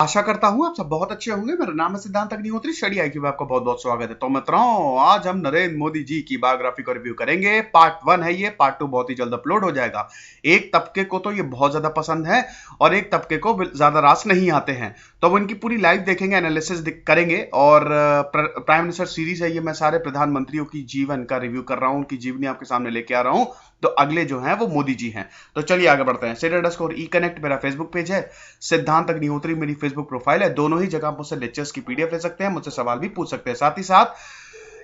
आशा करता हूँ आप सब बहुत अच्छे होंगे। मेरा नाम है सिद्धांत अग्निहोत्री। स्टडी आई में आपका बहुत बहुत स्वागत है। तो मित्रों, आज हम नरेंद्र मोदी जी की बायोग्राफी को रिव्यू करेंगे। पार्ट 1 है ये, पार्ट 2 बहुत ही जल्द अपलोड हो जाएगा। एक तबके को तो ये बहुत ज्यादा पसंद है और एक तबके को ज्यादा रास नहीं आते हैं, तो अब इनकी पूरी लाइव देखेंगे, एनालिसिस करेंगे। और प्राइम मिनिस्टर सीरीज है ये, मैं सारे प्रधानमंत्रियों की जीवन का रिव्यू कर रहा हूँ, उनकी जीवनी आपके सामने लेके आ रहा हूँ। तो अगले जो हैं वो मोदी जी हैं। तो चलिए आगे बढ़ते हैं। @e-connect मेरा फेसबुक पेज है, सिद्धांत अग्निहोत्री मेरी फेसबुक प्रोफाइल है। दोनों ही जगह मुझसे लेक्चर्स की पीडीएफ ले सकते हैं, मुझसे सवाल भी पूछ सकते हैं। साथ ही साथ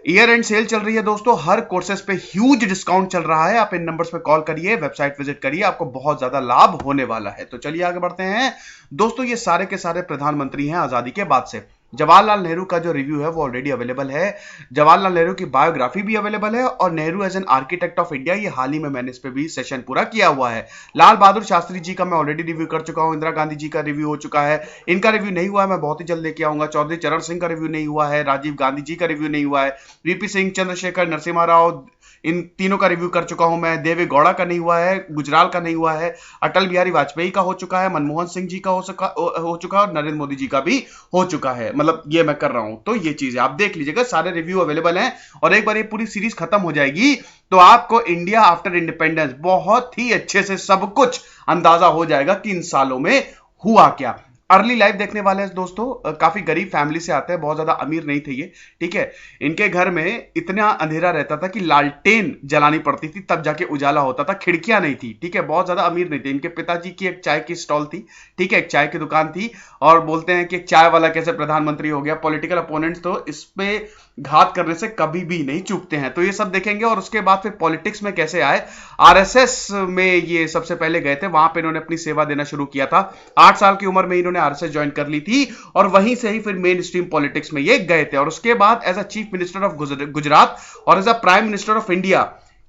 ईयर एंड सेल चल रही है दोस्तों, हर कोर्सेज पे ह्यूज डिस्काउंट चल रहा है। आप इन नंबर्स पे कॉल करिए, वेबसाइट विजिट करिए, आपको बहुत ज्यादा लाभ होने वाला है। तो चलिए आगे बढ़ते हैं दोस्तों। ये सारे के सारे प्रधानमंत्री हैं आजादी के बाद से। जवाहरलाल नेहरू का जो रिव्यू है वो ऑलरेडी अवेलेबल है। जवाहरलाल नेहरू की बायोग्राफी भी अवेलेबल है, और Nehru as an architect of India, ये हाल ही में मैंने इस पे भी सेशन पूरा किया हुआ है। लाल बहादुर शास्त्री जी का मैं ऑलरेडी रिव्यू कर चुका हूं। इंदिरा गांधी जी का रिव्यू हो चुका है, इनका रिव्यू नहीं हुआ है, मैं बहुत ही जल्द लेके आऊंगा। चौधरी चरण सिंह का रिव्यू नहीं हुआ है, राजीव गांधी जी का रिव्यू नहीं हुआ है, वीपी सिंह, चंद्रशेखर, नरसिम्हा राव, इन तीनों का रिव्यू कर चुका हूं मैं। देवे गौड़ा का नहीं हुआ है, गुजराल का नहीं हुआ है, अटल बिहारी वाजपेयी का हो चुका है, मनमोहन सिंह जी का हो चुका है, और नरेंद्र मोदी जी का भी हो चुका है। मतलब ये मैं कर रहा हूं, तो ये चीजें आप देख लीजिएगा, सारे रिव्यू अवेलेबल हैं। और एक बार ये पूरी सीरीज खत्म हो जाएगी तो आपको इंडिया आफ्टर इंडिपेंडेंस बहुत ही अच्छे से सब कुछ अंदाजा हो जाएगा कि इन सालों में हुआ क्या। अर्ली लाइफ देखने वाले हैं दोस्तों, काफी गरीब फैमिली से आते हैं, बहुत ज्यादा अमीर नहीं थे ये, ठीक है। इनके घर में इतना अंधेरा रहता था कि लालटेन जलानी पड़ती थी तब जाके उजाला होता था, खिड़कियां नहीं थी, ठीक है। बहुत ज्यादा अमीर नहीं थे। इनके पिताजी की एक चाय की स्टॉल थी, ठीक है, एक चाय की दुकान थी। और बोलते हैं कि एक चाय वाला कैसे प्रधानमंत्री हो गया। पॉलिटिकल अपोनेंट्स तो इस पे घात करने से कभी भी नहीं चूकते हैं। तो ये सब देखेंगे, और उसके बाद फिर पॉलिटिक्स में कैसे आए। आरएसएस में ये सबसे पहले गए थे, वहां पे इन्होंने अपनी सेवा देना शुरू किया था। 8 साल की उम्र में इन्होंने आरएसएस ज्वाइन कर ली थी, और वहीं से ही फिर मेन स्ट्रीम पॉलिटिक्स में ये गए थे। और उसके बाद as a chief minister of Gujarat और as a prime minister of India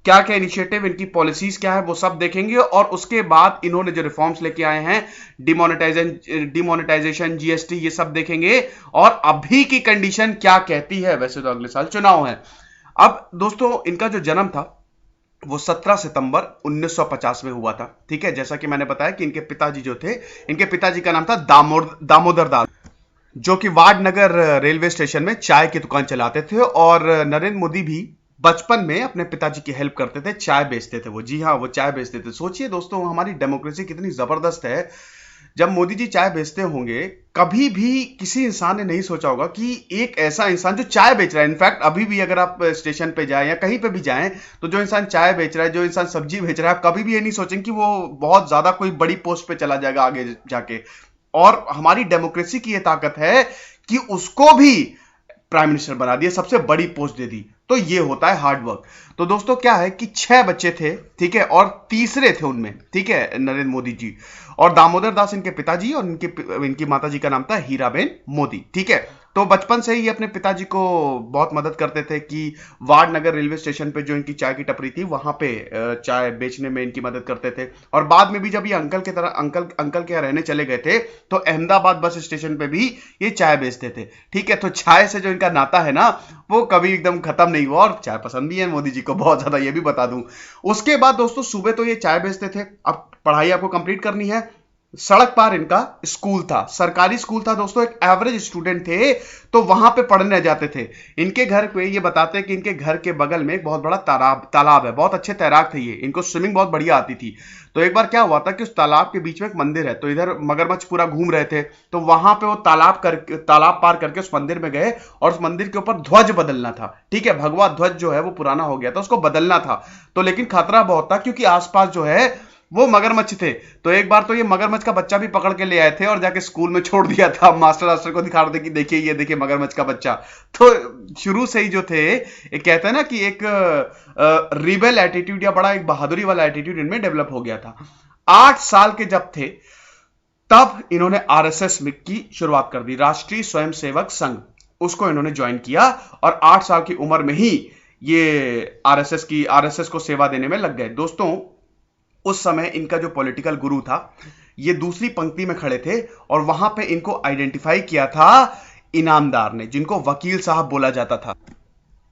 क्या क्या इनिशिएटिव, इनकी पॉलिसीज क्या है, वो सब देखेंगे। और उसके बाद इन्होंने जो रिफॉर्म्स लेके आए हैं, डिमोनेटाइजेशन, जीएसटी, ये सब देखेंगे। और अभी की कंडीशन क्या कहती है। वैसे तो अगले साल चुनाव है। अब दोस्तों, इनका जो जन्म था वो 17 सितंबर 1950 में हुआ था, ठीक है। जैसा कि मैंने बताया कि इनके पिताजी जो थे, इनके पिताजी का नाम था दामोदर दास, जो कि वाडनगर रेलवे स्टेशन में चाय की दुकान चलाते थे। और नरेंद्र मोदी भी बचपन में अपने पिताजी की हेल्प करते थे, चाय बेचते थे वो। जी हाँ, वो चाय बेचते थे। सोचिए दोस्तों, हमारी डेमोक्रेसी कितनी जबरदस्त है। जब मोदी जी चाय बेचते होंगे, कभी भी किसी इंसान ने नहीं सोचा होगा कि एक ऐसा इंसान जो चाय बेच रहा है, इनफैक्ट अभी भी अगर आप स्टेशन पे जाएं या कहीं पे भी जाएं, तो जो इंसान चाय बेच रहा है, जो इंसान सब्जी बेच रहा है, आप कभी भी ये नहीं सोचेंगे कि वो बहुत ज्यादा कोई बड़ी पोस्ट पे चला जाएगा आगे जाके। और हमारी डेमोक्रेसी की ये ताकत है कि उसको भी प्राइम मिनिस्टर बना दिया, सबसे बड़ी पोस्ट दे दी। तो ये होता है हार्ड वर्क। तो दोस्तों क्या है कि 6 बच्चे थे, ठीक है, और तीसरे थे उनमें, ठीक है, नरेंद्र मोदी जी। और दामोदर दास इनके पिताजी, और इनकी माताजी का नाम था हीराबेन मोदी, ठीक है। तो बचपन से ही अपने पिताजी को बहुत मदद करते थे कि वाडनगर रेलवे स्टेशन पे जो इनकी चाय की टपरी थी, वहां पे चाय बेचने में इनकी मदद करते थे। और बाद में भी जब ये अंकल के यहाँ रहने चले गए थे, तो अहमदाबाद बस स्टेशन पे भी ये चाय बेचते थे, ठीक है। तो चाय से जो इनका नाता है ना, वो कभी एकदम खत्म नहीं हुआ। और चाय पसंद भी है मोदी जी को बहुत ज्यादा, ये भी बता दूं। उसके बाद दोस्तों, सुबह तो ये चाय बेचते थे, अब पढ़ाई आपको कंप्लीट करनी है। सड़क पार इनका स्कूल था, सरकारी स्कूल था दोस्तों। एक एवरेज स्टूडेंट थे, तो वहां पे पढ़ने जाते थे। इनके घर पे ये बताते हैं कि इनके घर के बगल में एक बहुत बड़ा तालाब है। बहुत अच्छे तैराक थे ये, इनको स्विमिंग बहुत बढ़िया आती थी। तो एक बार क्या हुआ था कि उस तालाब के बीच में एक मंदिर है, तो इधर मगरमच्छ पूरा घूम रहे थे, तो वहां पे वो तालाब पार करके उस मंदिर में गए, और उस मंदिर के ऊपर ध्वज बदलना था, ठीक है। भगवा ध्वज जो है वो पुराना हो गया था, उसको बदलना था। तो लेकिन खतरा बहुत था, क्योंकि आसपास जो है वो मगरमच्छ थे। तो एक बार तो ये मगरमच्छ का बच्चा भी पकड़ के ले आए थे, और जाके स्कूल में छोड़ दिया था। मास्टर को दिखा रहे थे कि देखिए, ये देखिए मगरमच्छ का बच्चा। तो शुरू से ही जो थे, एक कहते हैं ना कि एक रिबेल एटीट्यूड या बड़ा एक बहादुरी वाला एटीट्यूड इनमें डेवलप हो गया था। 8 साल के जब थे, तब इन्होंने आरएसएस की शुरुआत कर दी, राष्ट्रीय स्वयंसेवक संघ, उसको इन्होंने ज्वाइन किया। और 8 साल की उम्र में ही ये आरएसएस को सेवा देने में लग गए। दोस्तों, उस समय इनका जो पॉलिटिकल गुरु था, ये दूसरी पंक्ति में खड़े थे, और वहां पे इनको आइडेंटिफाई किया था इनामदार ने, जिनको वकील साहब बोला जाता था।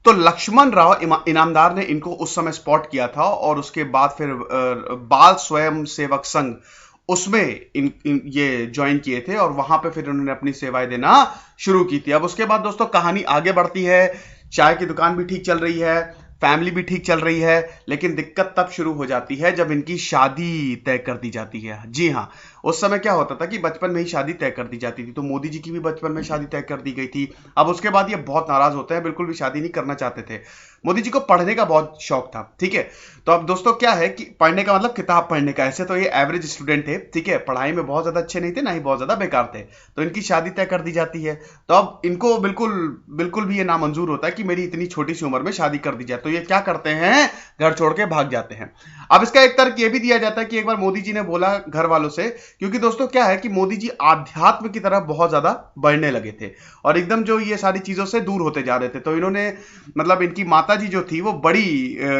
तो लक्ष्मण राव इनामदार ने इनको उस समय स्पॉट किया था। और उसके बाद फिर बाल स्वयं सेवक संघ, उसमें ये ज्वाइन किए थे और वहां पे फिर उन्होंने अपनी सेवाएं देना शुरू की थी। अब उसके बाद दोस्तों कहानी आगे बढ़ती है, चाय की दुकान भी ठीक चल रही है, फैमिली भी ठीक चल रही है, लेकिन दिक्कत तब शुरू हो जाती है जब इनकी शादी तय कर दी जाती है। जी हाँ, उस समय क्या होता था कि बचपन में ही शादी तय कर दी जाती थी, तो मोदी जी की भी बचपन में शादी तय कर दी गई थी। अब उसके बाद ये बहुत नाराज होते हैं, बिल्कुल भी शादी नहीं करना चाहते थे। मोदी जी को पढ़ने का बहुत शौक था, ठीक है। तो अब दोस्तों क्या है कि पढ़ने का मतलब किताब पढ़ने का, ऐसे तो ये एवरेज स्टूडेंट थे, ठीक है, पढ़ाई में बहुत ज्यादा अच्छे नहीं थे, ना ही बहुत ज्यादा बेकार थे। तो इनकी शादी तय कर दी जाती है, तो अब इनको बिल्कुल बिल्कुल भी ये नामंजूर होता है कि मेरी इतनी छोटी सी उम्र में शादी कर दी जाए। तो ये क्या करते हैं, घर छोड़ के भाग जाते हैं। अब इसका एक तर्क ये भी दिया जाता है कि एक बार मोदी जी ने बोला घर वालों से, क्योंकि दोस्तों क्या है कि मोदी जी आध्यात्म की तरफ बहुत ज्यादा बढ़ने लगे थे और एकदम जो ये सारी चीजों से दूर होते जा रहे थे। तो इन्होंने मतलब इनकी माता जी जो थी वो बड़ी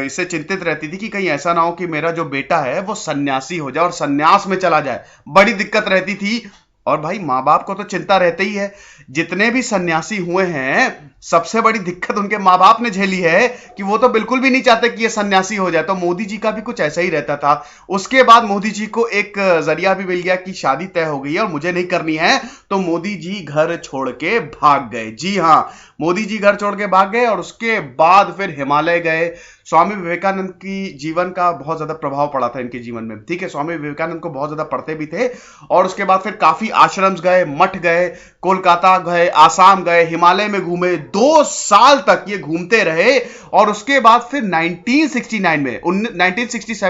इससे चिंतित रहती थी कि कहीं ऐसा ना हो कि मेरा जो बेटा है वो सन्यासी हो जाए और सन्यास में चला जाए, बड़ी दिक्कत रहती थी। और भाई माँ बाप को तो चिंता रहती ही है, जितने भी सन्यासी हुए हैं सबसे बड़ी दिक्कत उनके माँ बाप ने झेली है कि वो तो बिल्कुल भी नहीं चाहते कि ये सन्यासी हो जाए। तो मोदी जी का भी कुछ ऐसा ही रहता था। उसके बाद मोदी जी को एक जरिया भी मिल गया कि शादी तय हो गई है और मुझे नहीं करनी है, तो मोदी जी घर छोड़ के भाग गए। जी हाँ, मोदी जी घर छोड़ के भाग गए और उसके बाद फिर हिमालय गए। स्वामी विवेकानंद की जीवन का बहुत ज्यादा प्रभाव पड़ा था इनके जीवन में, ठीक है। स्वामी विवेकानंद को बहुत ज्यादा पढ़ते भी थे और उसके बाद फिर काफी आश्रम गए, मठ गए, कोलकाता गए, आसाम गए, हिमालय में घूमे, 2 साल तक ये घूमते रहे। और उसके बाद फिर 1967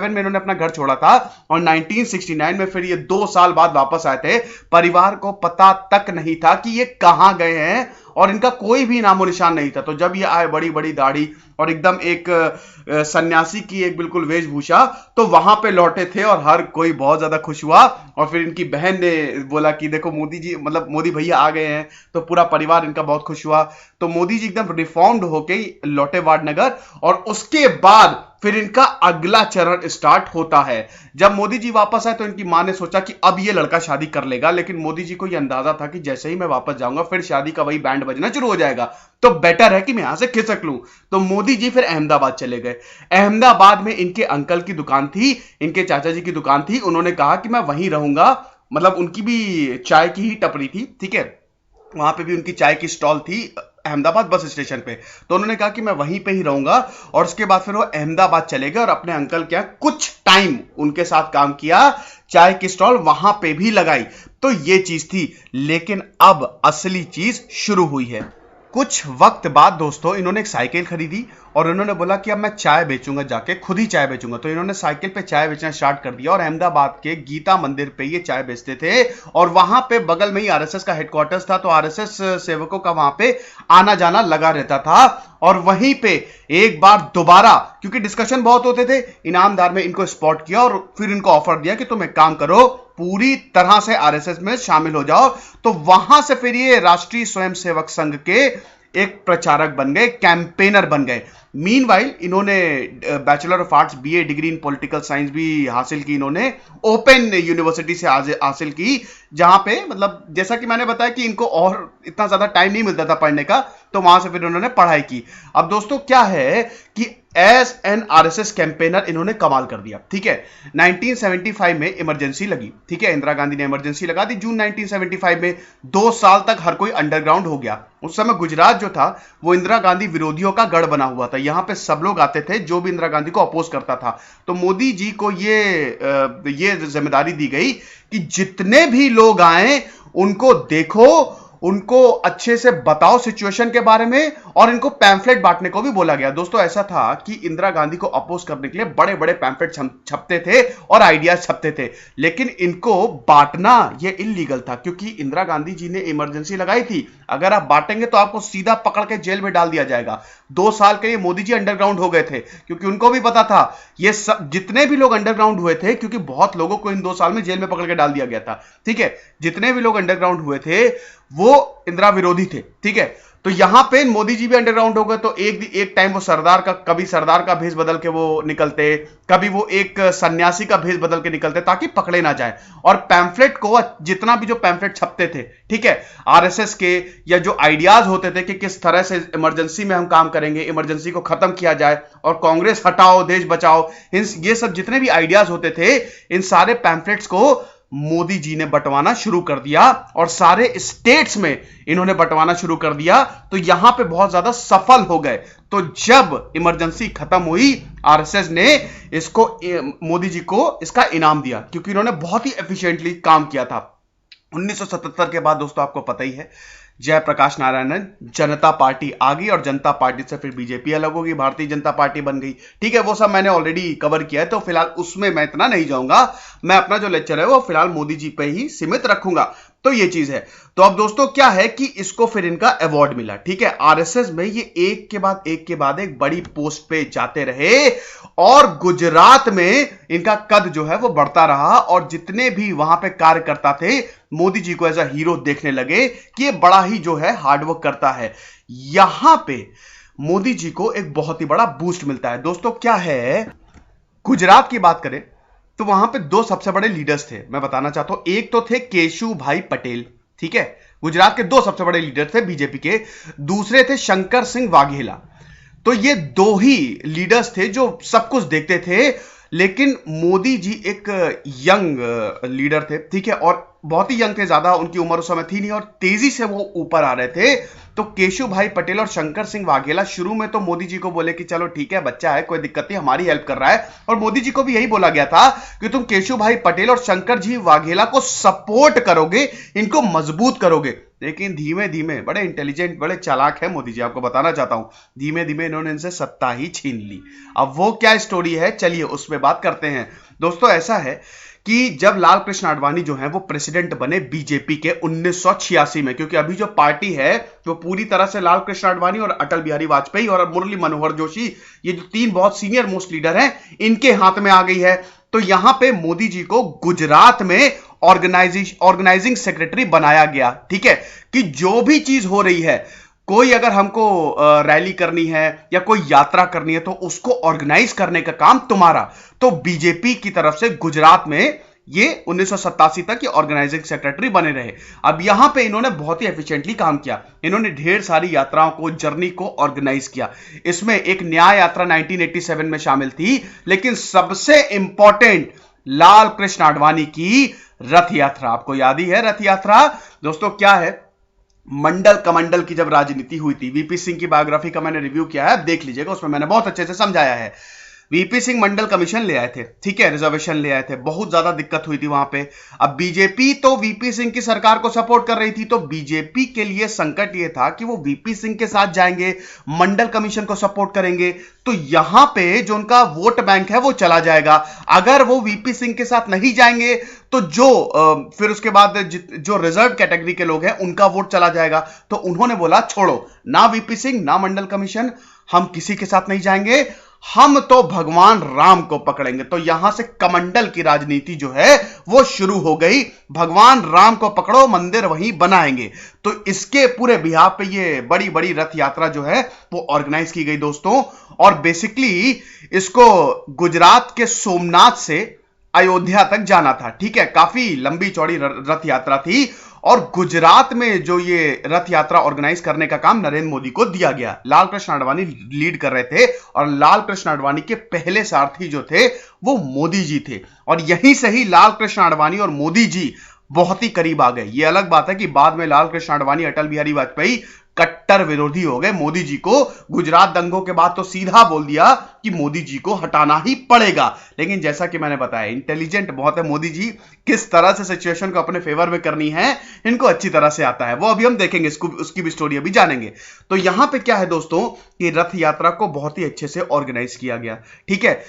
में इन्होंने अपना घर छोड़ा था और 1969 में फिर ये 2 साल बाद वापस आए थे। परिवार को पता तक नहीं था कि ये कहां गए हैं और इनका कोई भी नामो निशान नहीं था। तो जब ये आए बड़ी बड़ी दाढ़ी और एकदम एक सन्यासी की एक बिल्कुल वेशभूषा, तो वहां पे लौटे थे और हर कोई बहुत ज्यादा खुश हुआ। और फिर इनकी बहन ने बोला कि देखो मोदी जी, मतलब मोदी भैया आ गए हैं, तो पूरा परिवार इनका बहुत खुश हुआ। तो मोदी जी एकदम रिफॉर्म्ड होके लौटे वाडनगर और उसके बाद फिर इनका अगला चरण स्टार्ट होता है। जब मोदी जी वापस आए तो इनकी मां ने सोचा कि अब ये लड़का शादी कर लेगा, लेकिन मोदी जी को यह अंदाजा था कि जैसे ही मैं वापस जाऊंगा फिर शादी का वही बैंड बजना शुरू हो जाएगा, तो बेटर है कि मैं यहां से खिसक लूं। तो मोदी जी फिर अहमदाबाद चले गए। अहमदाबाद में इनके अंकल की दुकान थी, इनके चाचा जी की दुकान थी। उन्होंने कहा कि मैं वहीं रहूंगा, मतलब उनकी भी चाय की ही टपरी थी, ठीक है, वहां पे भी उनकी चाय की स्टॉल थी अहमदाबाद बस स्टेशन पे। तो उन्होंने कहा कि मैं वहीं पे ही रहूंगा और उसके बाद फिर वो अहमदाबाद चले गए और अपने अंकल के यहाँ कुछ टाइम उनके साथ काम किया, चाय की स्टॉल वहां पे भी लगाई। तो ये चीज थी, लेकिन अब असली चीज शुरू हुई है। कुछ वक्त बाद दोस्तों इन्होंने एक साइकिल खरीदी और इन्होंने बोला कि अब मैं चाय बेचूंगा, जाके खुद ही चाय बेचूंगा। तो इन्होंने साइकिल पे चाय बेचना स्टार्ट कर दिया और अहमदाबाद के गीता मंदिर पे ये चाय बेचते थे और वहां पे बगल में ही आरएसएस का हेडक्वार्टर्स था, तो आरएसएस सेवकों का वहां पे आना जाना लगा रहता था। और वहीं पे एक बार दोबारा, क्योंकि डिस्कशन बहुत होते थे, इनामदार में इनको स्पॉट किया और फिर इनको ऑफर दिया कि तुम एक काम करो, पूरी तरह से आरएसएस में शामिल हो जाओ। तो वहां से फिर ये राष्ट्रीय स्वयंसेवक संघ के एक प्रचारक बन गए, कैंपेनर बन गए। मीनवाइल इन्होंने bachelor of arts BA degree in political science भी हासिल की, इन्होंने ओपन यूनिवर्सिटी से हासिल की, जहां पे मतलब जैसा कि मैंने बताया कि इनको और इतना ज्यादा टाइम नहीं मिलता था पढ़ने का, तो वहां से फिर उन्होंने पढ़ाई की। अब दोस्तों क्या है कि एज एन आरएसएस कैंपेनर इन्होंने कमाल कर दिया, ठीक है। 1975 में इमरजेंसी लगी, ठीक है, इंदिरा गांधी ने इमरजेंसी लगा दी जून 1975 में। 2 साल तक हर कोई अंडरग्राउंड हो गया। उस समय गुजरात जो था वो इंदिरा गांधी विरोधियों का गढ़ बना हुआ था, यहां पे सब लोग आते थे जो भी इंदिरा गांधी को अपोज करता था। तो मोदी जी को ये जिम्मेदारी दी गई कि जितने भी लोग आए उनको देखो, उनको अच्छे से बताओ सिचुएशन के बारे में, और इनको पैम्फलेट बांटने को भी बोला गया। दोस्तों ऐसा था कि इंदिरा गांधी को अपोज करने के लिए बड़े बड़े पैम्फलेट छपते थे और आइडियाज छपते थे, लेकिन इनको बांटना ये इलीगल था, क्योंकि इंदिरा गांधी जी ने इमरजेंसी लगाई थी। अगर आप बांटेंगे तो आपको सीधा पकड़ के जेल में डाल दिया जाएगा। 2 साल के लिए मोदी जी अंडरग्राउंड हो गए थे, क्योंकि उनको भी पता था ये सब जितने भी लोग अंडरग्राउंड हुए थे, क्योंकि बहुत लोगों को इन 2 साल में जेल में पकड़ के डाल दिया गया था, ठीक है, जितने भी लोग अंडरग्राउंड हुए थे वो इंदिरा विरोधी थे, ठीक है। तो यहां पे मोदी जी भी अंडरग्राउंड हो गए। तो एक टाइम वो कभी सरदार का भेष बदल के वो निकलते, कभी वो एक सन्यासी का भेष बदल के निकलते ताकि पकड़े ना जाए। और पैम्फलेट को, जितना भी जो पैम्फलेट छपते थे, ठीक है, आरएसएस के या जो आइडियाज होते थे कि किस तरह से इमरजेंसी में हम काम करेंगे, इमरजेंसी को खत्म किया जाए और कांग्रेस हटाओ देश बचाओ, ये सब जितने भी आइडियाज होते थे, इन सारे पैम्फलेट्स को मोदी जी ने बंटवाना शुरू कर दिया और सारे स्टेट्स में इन्होंने बंटवाना शुरू कर दिया, तो यहां पे बहुत ज्यादा सफल हो गए। तो जब इमरजेंसी खत्म हुई, आरएसएस ने इसको, मोदी जी को इसका इनाम दिया, क्योंकि इन्होंने बहुत ही एफिशिएंटली काम किया था। 1977 के बाद दोस्तों आपको पता ही है, जयप्रकाश नारायणन, जनता पार्टी आ गई और जनता पार्टी से फिर बीजेपी अलग होगी, भारतीय जनता पार्टी बन गई। ठीक है, वो सब मैंने ऑलरेडी कवर किया है, तो फिलहाल उसमें मैं इतना नहीं जाऊंगा। मैं अपना जो लेक्चर है वो फिलहाल मोदी जी पे ही सीमित रखूंगा। तो ये चीज है। तो अब दोस्तों क्या है कि इसको फिर इनका अवार्ड मिला। ठीक है, आरएसएस में ये एक के बाद एक बड़ी पोस्ट पे जाते रहे और गुजरात में इनका कद जो है वो बढ़ता रहा और जितने भी वहां पे कार्यकर्ता थे मोदी जी को एज अ हीरो देखने लगे कि ये बड़ा ही जो है हार्डवर्क करता है। यहां पे मोदी जी को एक बहुत ही बड़ा बूस्ट मिलता है। दोस्तों क्या है, गुजरात की बात करें तो वहां पे दो सबसे बड़े लीडर्स थे, मैं बताना चाहता हूं। एक तो थे केशु भाई पटेल, ठीक है, गुजरात के दो सबसे बड़े लीडर थे बीजेपी के। दूसरे थे शंकर सिंह वाघेला। तो ये दो ही लीडर्स थे जो सब कुछ देखते थे, लेकिन मोदी जी एक यंग लीडर थे, ठीक है, और बहुत ही यंग थे, ज्यादा उनकी उम्र उस समय थी नहीं और तेजी से वो ऊपर आ रहे थे। तो केशु भाई पटेल और शंकर सिंह वाघेला शुरू में तो मोदी जी को बोले कि चलो ठीक है, बच्चा है, कोई दिक्कत नहीं, हमारी हेल्प कर रहा है। और मोदी जी को भी यही बोला गया था कि तुम केशु भाई पटेल और शंकर जी वाघेला को सपोर्ट करोगे, इनको मजबूत करोगे। लेकिन धीमे धीमे, बड़े इंटेलिजेंट, बड़े चालाक है मोदी जी, आपको बताना चाहता हूं, धीमे धीमे इन्होंने इनसे सत्ता ही छीन ली। अब वो क्या स्टोरी है, चलिए उसमें बात करते हैं। दोस्तों ऐसा है कि जब लाल कृष्ण आडवाणी जो है वो प्रेसिडेंट बने बीजेपी के 1986 में, क्योंकि अभी जो पार्टी है वो पूरी तरह से लाल कृष्ण आडवाणी और अटल बिहारी वाजपेयी और मुरली मनोहर जोशी, ये जो तीन बहुत सीनियर मोस्ट लीडर हैं, इनके हाथ में आ गई है। तो यहां पे मोदी जी को गुजरात में ऑर्गेनाइजिंग सेक्रेटरी बनाया गया। ठीक है, कि जो भी चीज हो रही है, कोई अगर हमको रैली करनी है या कोई यात्रा करनी है तो उसको ऑर्गेनाइज करने का काम तुम्हारा। तो बीजेपी की तरफ से गुजरात में ये 1987 तक ये ऑर्गेनाइजिंग सेक्रेटरी बने रहे। अब यहां पे इन्होंने बहुत ही एफिशिएंटली काम किया। इन्होंने ढेर सारी यात्राओं को, जर्नी को ऑर्गेनाइज किया। इसमें एक न्याय यात्रा 1987 में शामिल थी, लेकिन सबसे इंपॉर्टेंट लाल कृष्ण आडवाणी की रथ यात्रा। आपको याद ही है रथ यात्रा। दोस्तों क्या है, मंडल कमंडल की जब राजनीति हुई थी, वीपी सिंह की बायोग्राफी का मैंने रिव्यू किया है, देख लीजिएगा, उसमें मैंने बहुत अच्छे से समझाया है। वीपी सिंह मंडल कमीशन ले आए थे, ठीक है, रिजर्वेशन ले आए थे, बहुत ज्यादा दिक्कत हुई थी वहां पे। अब बीजेपी तो वीपी सिंह की सरकार को सपोर्ट कर रही थी, तो बीजेपी के लिए संकट यह था कि वो वीपी सिंह के साथ जाएंगे, मंडल कमीशन को सपोर्ट करेंगे, तो यहां पे जो उनका वोट बैंक है वो चला जाएगा। अगर वो वीपी सिंह के साथ नहीं जाएंगे तो फिर उसके बाद जो रिजर्व कैटेगरी के लोग हैं उनका वोट चला जाएगा। तो उन्होंने बोला छोड़ो, ना वीपी सिंह ना मंडल कमीशन, हम किसी के साथ नहीं जाएंगे, हम तो भगवान राम को पकड़ेंगे। तो यहां से कमंडल की राजनीति जो है वो शुरू हो गई। भगवान राम को पकड़ो, मंदिर वहीं बनाएंगे। तो इसके पूरे बिहार पे ये बड़ी बड़ी रथ यात्रा जो है वो ऑर्गेनाइज की गई दोस्तों। और बेसिकली इसको गुजरात के सोमनाथ से अयोध्या तक जाना था। ठीक है, काफी लंबी चौड़ी रथ यात्रा थी और गुजरात में जो ये रथ यात्रा ऑर्गेनाइज करने का काम नरेंद्र मोदी को दिया गया। लाल कृष्ण आडवाणी लीड कर रहे थे और लाल कृष्ण आडवाणी के पहले सारथी जो थे वो मोदी जी थे। और यहीं से ही लाल कृष्ण आडवाणी और मोदी जी बहुत ही करीब आ गए। ये अलग बात है कि बाद में लाल कृष्ण आडवाणी, अटल बिहारी वाजपेयी कट्टर विरोधी हो गए मोदी जी को। गुजरात दंगों के बाद तो सीधा बोल दिया कि मोदी जी को हटाना ही पड़ेगा। लेकिन जैसा कि मैंने बताया, इंटेलिजेंट बहुत है मोदी जी, किस तरह से सिचुएशन को अपने फेवर में करनी है इनको अच्छी तरह से आता है। वो अभी हम देखेंगे, उसकी भी स्टोरी अभी जानेंगे। तो यहां पे क्या है दोस्तों कि रथ यात्रा को बहुत ही अच्छे से ऑर्गेनाइज किया गया। ठीक है,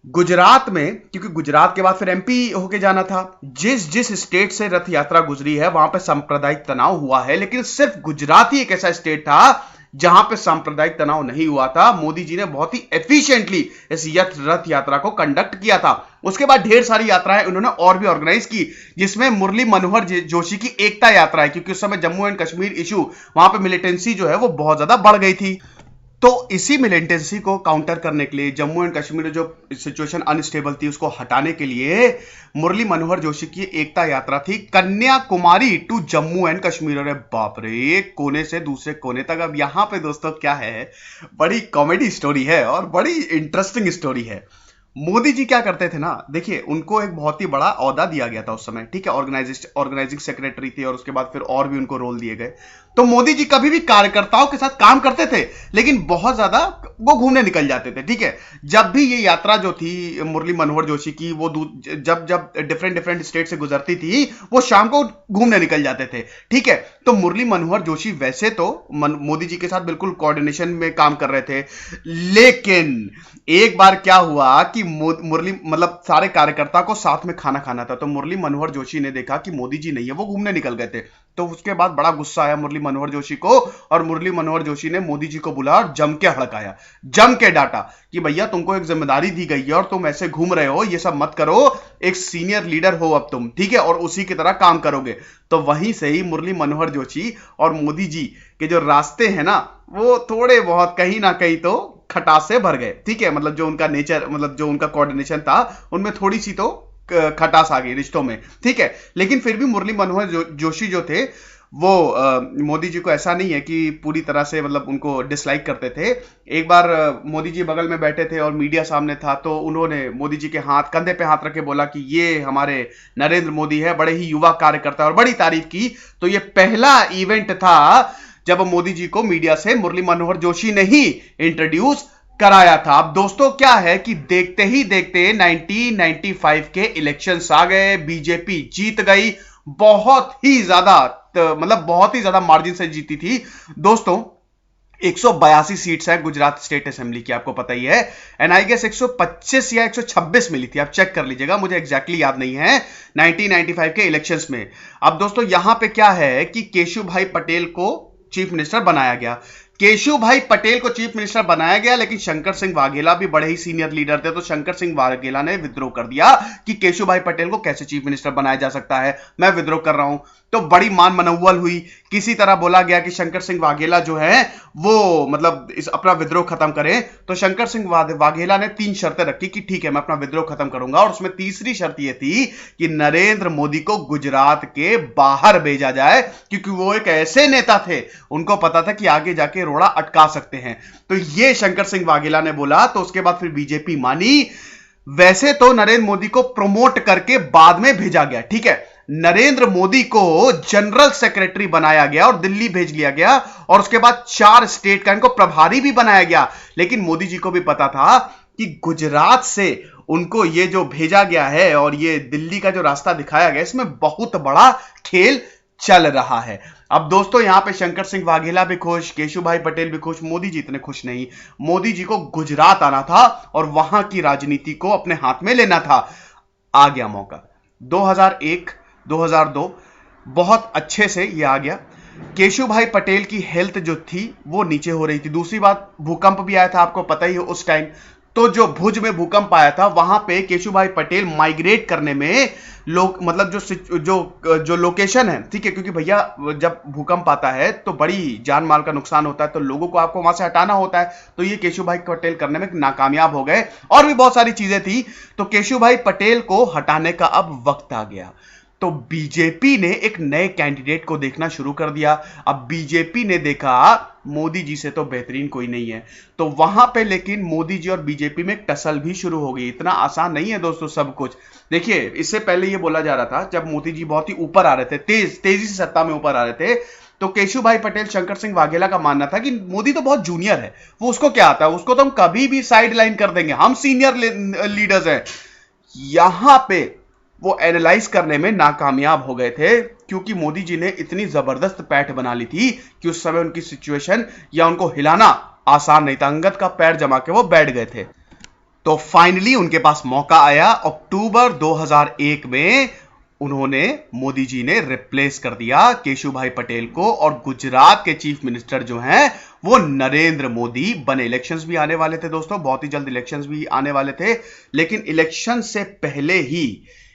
गुजरात में, क्योंकि गुजरात के बाद फिर एमपी होके जाना था, जिस जिस स्टेट से रथ यात्रा गुजरी है वहां पे सांप्रदायिक तनाव हुआ है, लेकिन सिर्फ गुजरात ही एक ऐसा स्टेट था जहां पे सांप्रदायिक तनाव नहीं हुआ था। मोदी जी ने बहुत ही एफिशिएंटली इस रथ यात्रा को कंडक्ट किया था। उसके बाद ढेर सारी यात्राएं उन्होंने और भी ऑर्गेनाइज की, जिसमें मुरली मनोहर जोशी की एकता यात्रा है, क्योंकि उस समय जम्मू एंड कश्मीर इशू, वहां पे मिलिटेंसी जो है वो बहुत ज्यादा बढ़ गई थी। तो इसी मिलिटेंसी को काउंटर करने के लिए, जम्मू एंड कश्मीर में जो सिचुएशन अनस्टेबल थी उसको हटाने के लिए मुरली मनोहर जोशी की एकता यात्रा थी कन्याकुमारी टू जम्मू एंड कश्मीर। अरे बाप रे, एक कोने से दूसरे कोने तक। अब यहां पे दोस्तों क्या है, बड़ी कॉमेडी स्टोरी है और बड़ी इंटरेस्टिंग स्टोरी है। मोदी जी क्या करते थे ना, देखिए उनको एक बहुत ही बड़ा ओहदा दिया गया था उस समय, ठीक है, ऑर्गेनाइजिंग सेक्रेटरी थे और उसके बाद फिर और भी उनको रोल दिए गए। तो मोदी जी कभी भी कार्यकर्ताओं के साथ काम करते थे, लेकिन बहुत ज्यादा वो घूमने निकल जाते थे, ठीक है। जब भी ये यात्रा जो थी मुरली मनोहर जोशी की, वो जब जब डिफरेंट डिफरेंट स्टेट से गुजरती थी, वो शाम को घूमने निकल जाते थे, ठीक है। तो मुरली मनोहर जोशी वैसे तो मोदी जी के साथ बिल्कुल कोऑर्डिनेशन में काम कर रहे थे, लेकिन एक बार क्या हुआ कि मुरली मतलब सारे कार्यकर्ता को साथ में खाना खाना था, तो मुरली मनोहर जोशी ने देखा कि मोदी जी नहीं है, वो घूमने निकल गए थे। तो उसके बाद बड़ा गुस्सा आया मुरली मनोहर जोशी को, और मुरली मनोहर जोशी ने मोदी जी को बुलाया और जम के हड़काया, जम के डांटा कि भैया तुमको एक जिम्मेदारी दी गई है और तुम ऐसे घूम रहे हो, ये सब मत करो, एक सीनियर लीडर हो अब तुम, ठीक है, और उसी की तरह काम करोगे। तो वहीं से ही मुरली मनोहर जोशी और मोदी जी के जो रास्ते हैं ना, वो थोड़े बहुत कहीं ना कहीं तो खटास से भर गए, ठीक है। मतलब जो उनका नेचर, मतलब जो उनका कोऑर्डिनेशन था, उनमें थोड़ी सी तो खटास आ गई रिश्तों में, ठीक है। लेकिन फिर भी मुरली मनोहर जोशी जो थे, वो मोदी जी को ऐसा नहीं है कि पूरी तरह से मतलब उनको डिसलाइक करते थे। एक बार मोदी जी बगल में बैठे थे और मीडिया सामने था, तो उन्होंने मोदी जी के कंधे पे हाथ रख के बोला कि ये हमारे नरेंद्र मोदी है, बड़े ही युवा कार्यकर्ता, और बड़ी तारीफ की। तो ये पहला इवेंट था जब मोदी जी को मीडिया से मुरली मनोहर जोशी ने ही इंट्रोड्यूस कराया था। अब दोस्तों क्या है कि देखते ही देखते 1995 के इलेक्शंस आ गए, बीजेपी जीत गई, बहुत ही ज्यादा मतलब बहुत ही ज्यादा मार्जिन से जीती थी दोस्तों। 182 सीट्स है गुजरात स्टेट असेंबली की, आपको पता ही है, एंड आई गेस 125 या 126 मिली थी, आप चेक कर लीजिएगा, मुझे एग्जैक्टली याद नहीं है, 1995 के इलेक्शंस में। अब दोस्तों यहां पे क्या है कि केशु भाई पटेल को चीफ मिनिस्टर बनाया गया, केशु भाई पटेल को चीफ मिनिस्टर बनाया गया, लेकिन शंकर सिंह वाघेला भी बड़े ही सीनियर लीडर थे, तो शंकर सिंह वाघेला ने विद्रोह कर दिया कि केशु भाई पटेल को कैसे चीफ मिनिस्टर बनाया जा सकता है, मैं विद्रोह कर रहा हूं। तो बड़ी मान मनौवल हुई, किसी तरह बोला गया कि शंकर सिंह वाघेला जो है वो मतलब इस अपना विद्रोह खत्म करें। तो शंकर सिंह वाघेला ने 3 शर्तें रखी कि ठीक है मैं अपना विद्रोह खत्म करूंगा, और उसमें तीसरी शर्त यह थी कि नरेंद्र मोदी को गुजरात के बाहर भेजा जाए, क्योंकि वो एक ऐसे नेता थे, उनको पता था कि आगे जाके रोड़ा अटका सकते हैं। तो ये शंकर सिंह वाघेला ने बोला, तो उसके बाद फिर बीजेपी मानी। वैसे तो नरेंद्र मोदी को प्रमोट करके बाद में भेजा गया, ठीक है, नरेंद्र मोदी को जनरल सेक्रेटरी बनाया गया और दिल्ली भेज लिया गया, और उसके बाद 4 स्टेट का इनको प्रभारी भी बनाया गया। लेकिन मोदी जी को भी पता था कि गुजरात से उनको ये जो भेजा गया है और ये दिल्ली का जो रास्ता दिखाया गया, इसमें बहुत बड़ा खेल चल रहा है। अब दोस्तों यहां पे शंकर सिंह वाघेला भी खुश, केशु भाई पटेल भी खुश, मोदी जी इतने खुश नहीं। मोदी जी को गुजरात आना था और वहां की राजनीति को अपने हाथ में लेना था। आ गया मौका 2001 2002, बहुत अच्छे से ये आ गया। केशु भाई पटेल की हेल्थ जो थी वो नीचे हो रही थी, दूसरी बात भूकंप भी आया था, आपको पता ही है उस टाइम। तो जो भुज में भूकंप आया था, वहां पे केशु भाई पटेल माइग्रेट करने में लोग मतलब जो लोकेशन है, ठीक है, क्योंकि भैया जब भूकंप आता है तो बड़ी जान माल का नुकसान होता है, तो लोगों को आपको वहां से हटाना होता है। तो ये केशु भाई पटेल करने में नाकामयाब हो गए, और भी बहुत सारी चीजें थी। तो केशु भाई पटेल को हटाने का अब वक्त आ गया। तो बीजेपी ने एक नए कैंडिडेट को देखना शुरू कर दिया। अब बीजेपी ने देखा मोदी जी से तो बेहतरीन कोई नहीं है, तो वहां पे लेकिन मोदी जी और बीजेपी में टसल भी शुरू हो गई। इतना आसान नहीं है दोस्तों सब कुछ। देखिए इससे पहले ये बोला जा रहा था, जब मोदी जी बहुत ही ऊपर आ रहे थे, तेजी से सत्ता में ऊपर आ रहे थे, तो केशु भाई पटेल शंकर सिंह वाघेला का मानना था कि मोदी तो बहुत जूनियर है, वो उसको क्या आता है, उसको तो हम कभी भी साइड लाइन कर देंगे, हम सीनियर लीडर्स हैं। यहां पे वो एनालाइज करने में नाकामयाब हो गए थे, क्योंकि मोदी जी ने इतनी जबरदस्त पैठ बना ली थी कि उस समय उनकी सिचुएशन या उनको हिलाना आसान नहीं था, अंगद का पैर जमा के वो बैठ गए थे। तो फाइनली उनके पास मौका आया, अक्टूबर 2001 में उन्होंने, मोदी जी ने रिप्लेस कर दिया केशु भाई पटेल को, और गुजरात के चीफ मिनिस्टर जो हैं वो नरेंद्र मोदी बने। इलेक्शंस भी आने वाले थे दोस्तों, बहुत ही जल्द इलेक्शंस भी आने वाले थे, लेकिन इलेक्शन से पहले ही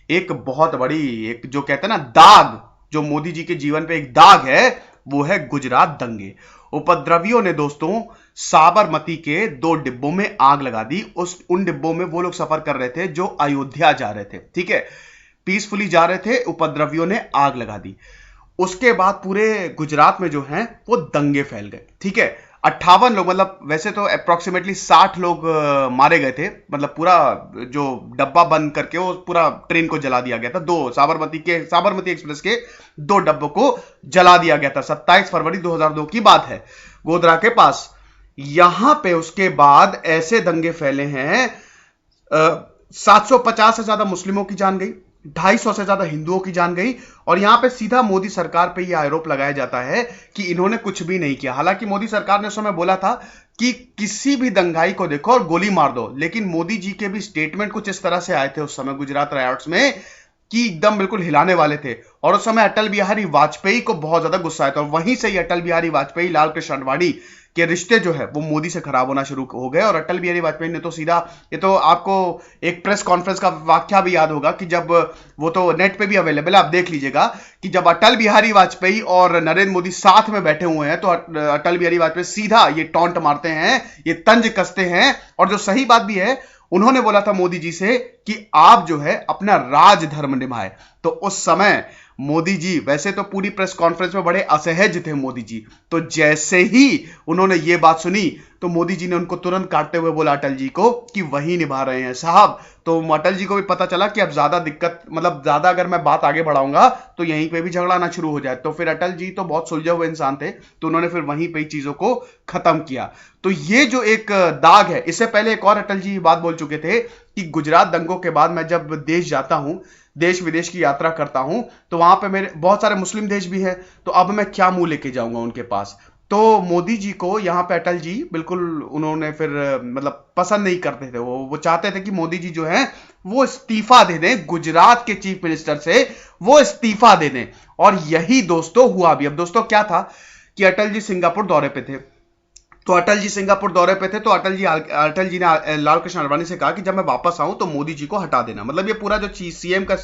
एक बहुत बड़ी, एक जो कहते हैं ना दाग, जो मोदी जी के जीवन पे एक दाग है, वो है गुजरात दंगे। उपद्रवियों ने दोस्तों साबरमती के 2 डिब्बों में आग लगा दी। उन डिब्बों में वो लोग सफर कर रहे थे जो अयोध्या जा रहे थे, ठीक है, पीसफुली जा रहे थे, उपद्रवियों ने आग लगा दी। उसके बाद पूरे गुजरात में जो है वो दंगे फैल गए, ठीक है। 58 लोग, मतलब वैसे तो अप्रोक्सीमेटली 60 लोग मारे गए थे, मतलब पूरा जो डब्बा बंद करके वो पूरा ट्रेन को जला दिया गया था। दो साबरमती एक्सप्रेस के 2 डब्बों को जला दिया गया था। 27 फरवरी 2002 की बात है, गोधरा के पास। यहां पे उसके बाद ऐसे दंगे फैले हैं, 750 से ज्यादा मुस्लिमों की जान गई, 250 से ज्यादा हिंदुओं की जान गई। और यहां पे सीधा मोदी सरकार पे यह आरोप लगाया जाता है कि इन्होंने कुछ भी नहीं किया। हालांकि मोदी सरकार ने उस समय बोला था कि किसी भी दंगाई को देखो और गोली मार दो, लेकिन मोदी जी के भी स्टेटमेंट कुछ इस तरह से आए थे उस समय गुजरात रायोट्स में कि एकदम बिल्कुल हिलाने वाले थे। और उस समय अटल बिहारी वाजपेयी को बहुत ज्यादा गुस्सा आया था, और वहीं से ही अटल बिहारी वाजपेयी लाल कृष्ण आडवाणी के रिश्ते जो है वो मोदी से खराब होना शुरू हो गए। और अटल बिहारी वाजपेयी ने तो सीधा, ये तो आपको एक प्रेस कॉन्फ्रेंस का वाकया भी याद होगा कि जब वो तो नेट पे भी अवेलेबल है, आप देख लीजिएगा कि जब अटल बिहारी वाजपेयी और नरेंद्र मोदी साथ में बैठे हुए हैं तो अटल बिहारी वाजपेयी सीधा ये टॉन्ट मारते हैं, ये तंज कसते हैं। और जो सही बात भी है, उन्होंने बोला था मोदी जी से कि आप जो है अपना राजधर्म निभाए। तो उस समय मोदी जी, वैसे तो पूरी प्रेस कॉन्फ्रेंस में बड़े असहज थे मोदी जी, तो जैसे ही उन्होंने ये बात सुनी तो मोदी जी ने उनको तुरंत काटते हुए बोला अटल जी को कि वही निभा रहे हैं साहब। तो अटल जी को भी पता चला कि अब ज्यादा दिक्कत, मतलब ज्यादा अगर मैं बात आगे बढ़ाऊंगा तो यहीं पे भी झगड़ा ना शुरू हो जाए। तो फिर अटल जी तो बहुत सुलझे हुए इंसान थे, तो उन्होंने फिर वहीं पे चीजों को खत्म किया। तो ये जो एक दाग है, इससे पहले एक और अटल जी बात बोल चुके थे कि गुजरात दंगों के बाद मैं जब देश जाता हूं, देश विदेश की यात्रा करता हूं, तो वहां पे मेरे बहुत सारे मुस्लिम देश भी हैं, तो अब मैं क्या मुंह लेके जाऊंगा उनके पास। तो मोदी जी को यहां पे अटल जी बिल्कुल, उन्होंने फिर मतलब पसंद नहीं करते थे, वो चाहते थे कि मोदी जी जो हैं वो इस्तीफा दे दें, गुजरात के चीफ मिनिस्टर से वो इस्तीफा दे दें। और यही दोस्तों हुआ भी। अब दोस्तों क्या था कि अटल जी सिंगापुर दौरे पे थे, तो अटल जी सिंगापुर दौरे पे थे, तो अटल जी ने लाल कृष्ण आडवाणी से कहा कि जब मैं वापस आऊं तो मोदी जी को हटा देना। मतलब ये पूरा जो सीएम का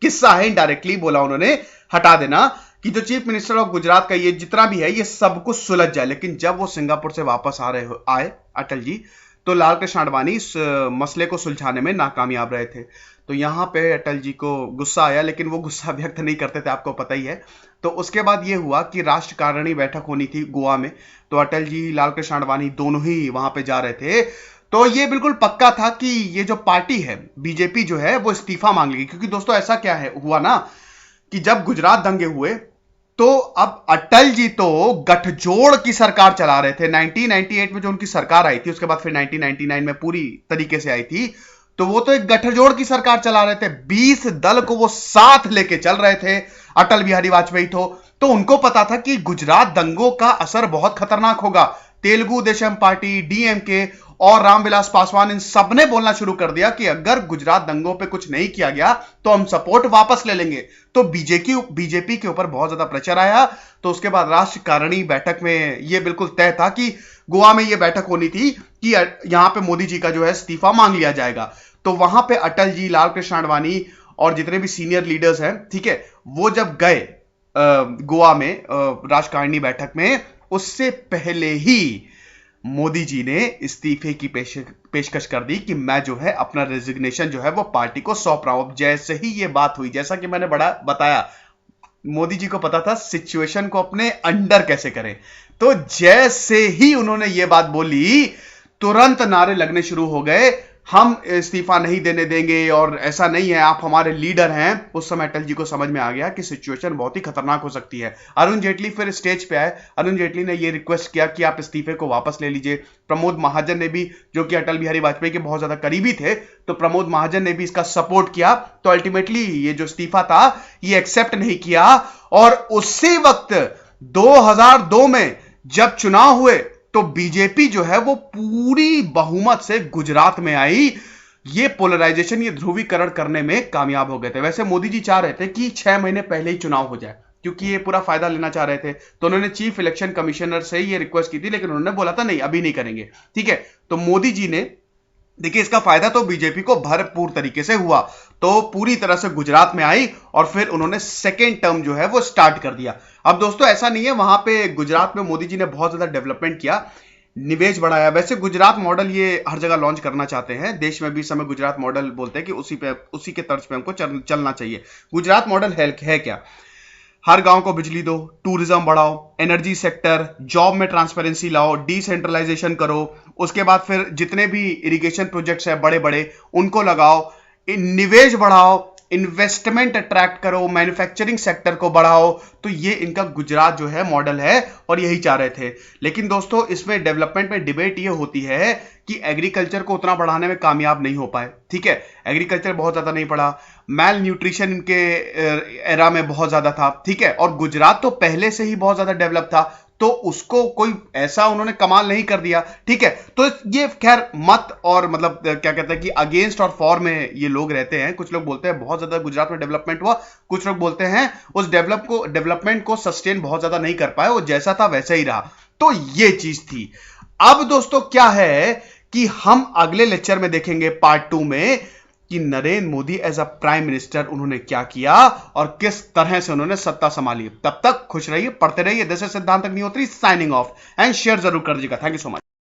किस्सा है, इनडायरेक्टली बोला उन्होंने, हटा देना, कि जो चीफ मिनिस्टर ऑफ गुजरात का ये जितना भी है ये सब कुछ सुलझ जाए। लेकिन जब वो सिंगापुर से वापस आए अटल जी, तो लाल कृष्ण आडवाणी इस मसले को सुलझाने में नाकामयाब रहे थे। तो यहां पे अटल जी को गुस्सा आया, लेकिन वो गुस्सा व्यक्त नहीं करते थे, आपको पता ही है। तो उसके बाद ये हुआ कि राष्ट्रकारिणी बैठक होनी थी गोवा में, तो अटल जी लाल कृष्ण आडवाणी दोनों ही वहां पे जा रहे थे। तो ये बिल्कुल पक्का था कि ये जो पार्टी है बीजेपी जो है वो इस्तीफा मांग लेगी, क्योंकि दोस्तों ऐसा क्या है हुआ ना कि जब गुजरात दंगे हुए तो अब अटल जी तो गठजोड़ की सरकार चला रहे थे। 1998 में जो उनकी सरकार आई थी, उसके बाद फिर 1999 में पूरी तरीके से आई थी, तो वो तो एक गठजोड़ की सरकार चला रहे थे, 20 दल को वो साथ लेके चल रहे थे। अटल बिहारी वाजपेयी तो उनको पता था कि गुजरात दंगों का असर बहुत खतरनाक होगा। तेलुगु देशम पार्टी, डीएमके और रामविलास पासवान, इन सब ने बोलना शुरू कर दिया कि अगर गुजरात दंगों पे कुछ नहीं किया गया तो हम सपोर्ट वापस ले लेंगे। तो बीजेपी के ऊपर बहुत ज्यादा प्रेशर आया। तो उसके बाद राष्ट्रकारिणी बैठक में यह बिल्कुल तय था कि गोवा में यह बैठक होनी थी कि यहां पे मोदी जी का जो है इस्तीफा मांग लिया जाएगा। तो वहां पे अटल जी, लाल कृष्ण आडवाणी और जितने भी सीनियर लीडर्स हैं, ठीक है, वो जब गए गोवा में राष्ट्रकारिणी बैठक में, उससे पहले ही मोदी जी ने इस्तीफे की पेशकश कर दी कि मैं जो है अपना रेजिग्नेशन जो है वो पार्टी को सौंप रहा हूं। जैसे ही ये बात हुई, जैसा कि मैंने बड़ा बताया, मोदी जी को पता था सिचुएशन को अपने अंडर कैसे करें। तो जैसे ही उन्होंने ये बात बोली, तुरंत नारे लगने शुरू हो गए, हम इस्तीफा नहीं देने देंगे और ऐसा नहीं है, आप हमारे लीडर हैं। उस समय अटल जी को समझ में आ गया कि सिचुएशन बहुत ही खतरनाक हो सकती है। अरुण जेटली फिर स्टेज पे आए, अरुण जेटली ने यह रिक्वेस्ट किया कि आप इस्तीफे को वापस ले लीजिए। प्रमोद महाजन ने भी, जो कि अटल बिहारी वाजपेयी के बहुत ज्यादा करीबी थे, तो प्रमोद महाजन ने भी इसका सपोर्ट किया। तो अल्टीमेटली ये जो इस्तीफा था ये एक्सेप्ट नहीं किया। और उसी वक्त 2002 में जब चुनाव हुए तो बीजेपी जो है वो पूरी बहुमत से गुजरात में आई। ये पोलराइजेशन, ये ध्रुवीकरण करने में कामयाब हो गए थे। वैसे मोदी जी चाह रहे थे कि 6 महीने पहले ही चुनाव हो जाए, क्योंकि ये पूरा फायदा लेना चाह रहे थे। तो उन्होंने चीफ इलेक्शन कमिश्नर से ये रिक्वेस्ट की थी, लेकिन उन्होंने बोला था नहीं, अभी नहीं करेंगे। ठीक है, तो मोदी जी ने, देखिए, इसका फायदा तो बीजेपी को भरपूर तरीके से हुआ, तो पूरी तरह से गुजरात में आई और फिर उन्होंने सेकेंड टर्म जो है वो स्टार्ट कर दिया। अब दोस्तों ऐसा नहीं है, वहां पे गुजरात में मोदी जी ने बहुत ज्यादा डेवलपमेंट किया, निवेश बढ़ाया। वैसे गुजरात मॉडल ये हर जगह लॉन्च करना चाहते हैं, देश में भी इस समय गुजरात मॉडल बोलते हैं कि उसी के तर्ज पे हमको चलना चाहिए। गुजरात मॉडल है क्या? हर गांव को बिजली दो, टूरिज्म बढ़ाओ, एनर्जी सेक्टर, जॉब में ट्रांसपेरेंसी लाओ, डिसेंट्रलाइजेशन करो, उसके बाद फिर जितने भी इरिगेशन प्रोजेक्ट्स है बड़े बड़े उनको लगाओ, निवेश बढ़ाओ, इन्वेस्टमेंट अट्रैक्ट करो, मैन्युफैक्चरिंग सेक्टर को बढ़ाओ। तो ये इनका गुजरात जो है मॉडल है और यही चाह रहे थे। लेकिन दोस्तों इसमें डेवलपमेंट में डिबेट ये होती है कि एग्रीकल्चर को उतना बढ़ाने में कामयाब नहीं हो पाए। ठीक है, एग्रीकल्चर बहुत ज्यादा नहीं पढ़ा, मैल न्यूट्रिशन इनके एरा में बहुत ज्यादा था। ठीक है, और गुजरात तो पहले से ही बहुत ज्यादा डेवलप था, तो उसको कोई ऐसा उन्होंने कमाल नहीं कर दिया। ठीक है, तो ये खैर मत और मतलब क्या कहते हैं कि अगेंस्ट और फॉर में ये लोग रहते हैं। कुछ लोग बोलते हैं बहुत ज्यादा गुजरात में डेवलपमेंट हुआ, कुछ लोग बोलते हैं उस डेवलपमेंट को सस्टेन बहुत ज्यादा नहीं कर पाए, वो जैसा था वैसा ही रहा। तो ये चीज थी। अब दोस्तों क्या है कि हम अगले लेक्चर में देखेंगे पार्ट 2 में कि Narendra Modi as a prime minister उन्होंने क्या किया और किस तरह से उन्होंने सत्ता संभाली। तब तक खुश रहिए, पढ़ते रहिए। दिस इज सिद्धांत Agnihotri signing off, and share जरूर कर दीजिएगा। Thank you so much.